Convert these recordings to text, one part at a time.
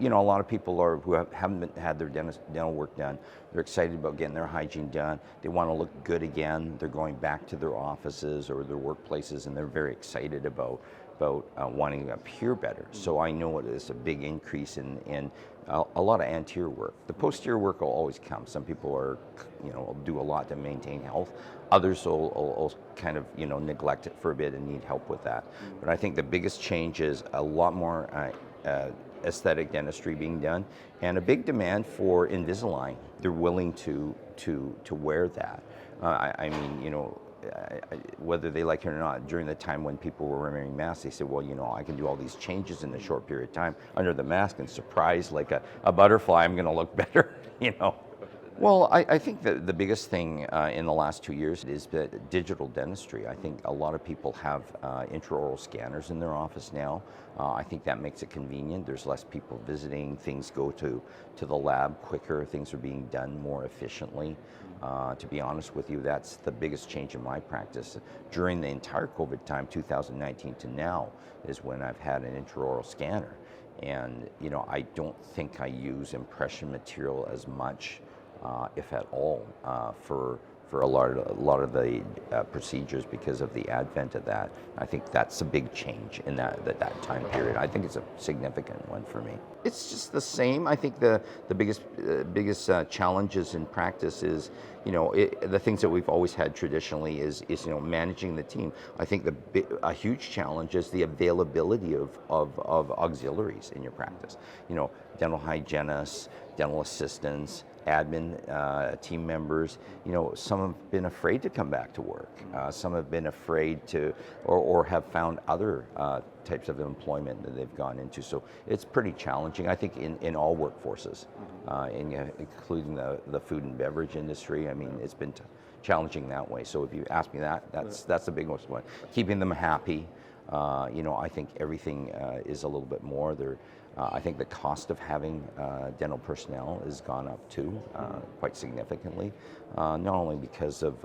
You know, a lot of people are who haven't had their dental work done. They're excited about getting their hygiene done. They want to look good again. They're going back to their offices or their workplaces, and they're very excited about wanting to appear better. So I know it is a big increase in a lot of anterior work. The posterior work will always come. Some people are, will do a lot to maintain health. Others will kind of, neglect it for a bit and need help with that. But I think the biggest change is a lot more aesthetic dentistry being done, and a big demand for Invisalign. They're willing to wear that. I mean, whether they like it or not, during the time when people were wearing masks, they said, well, I can do all these changes in a short period of time under the mask, and surprise, like a butterfly, I'm going to look better, Well, I think that the biggest thing in the last 2 years is that digital dentistry. I think a lot of people have intraoral scanners in their office now. I think that makes it convenient. There's less people visiting. Things go to the lab quicker. Things are being done more efficiently. To be honest with you, that's the biggest change in my practice. During the entire COVID time, 2019 to now, is when I've had an intraoral scanner. And, I don't think I use impression material as much if at all, for a lot of the procedures because of the advent of that. I think that's a big change in that time period. I think it's a significant one for me. It's just the same. I think the biggest challenges in practice is, the things that we've always had traditionally is managing the team. I think a huge challenge is the availability of auxiliaries in your practice. Dental hygienists, dental assistants, admin team members. Some have been afraid to come back to work. Some have been afraid to, or have found other types of employment that they've gone into. So it's pretty challenging, I think, in all workforces, including the food and beverage industry. I mean, it's been challenging that way. So if you ask me that's the biggest one. Keeping them happy. I think everything is a little bit more. I think the cost of having dental personnel has gone up too, quite significantly, not only because of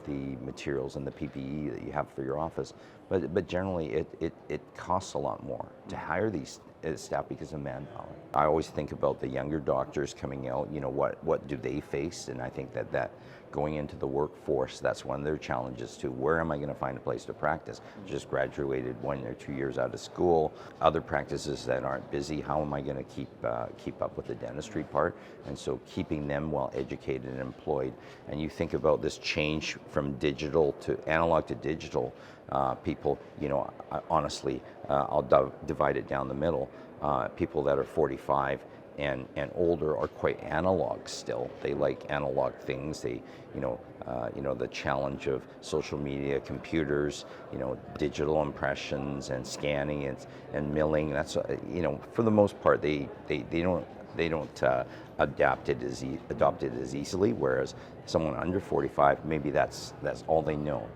the materials and the PPE that you have for your office, but generally it costs a lot more to hire these staff because of manpower. I always think about the younger doctors coming out, what do they face? And I think that going into the workforce, that's one of their challenges too. Where am I going to find a place to practice? Just graduated 1 or 2 years out of school. Other practices that aren't busy, how am I going to keep up with the dentistry part? And so keeping them well educated and employed. And you think about this change from digital to analog to digital, people, honestly, I'll divide it down the middle. People that are 45 and older are quite analog still. They like analog things. They, the challenge of social media, computers, digital impressions and scanning and milling. That's, for the most part, they don't adopt it as easily. Whereas someone under 45, maybe that's all they know.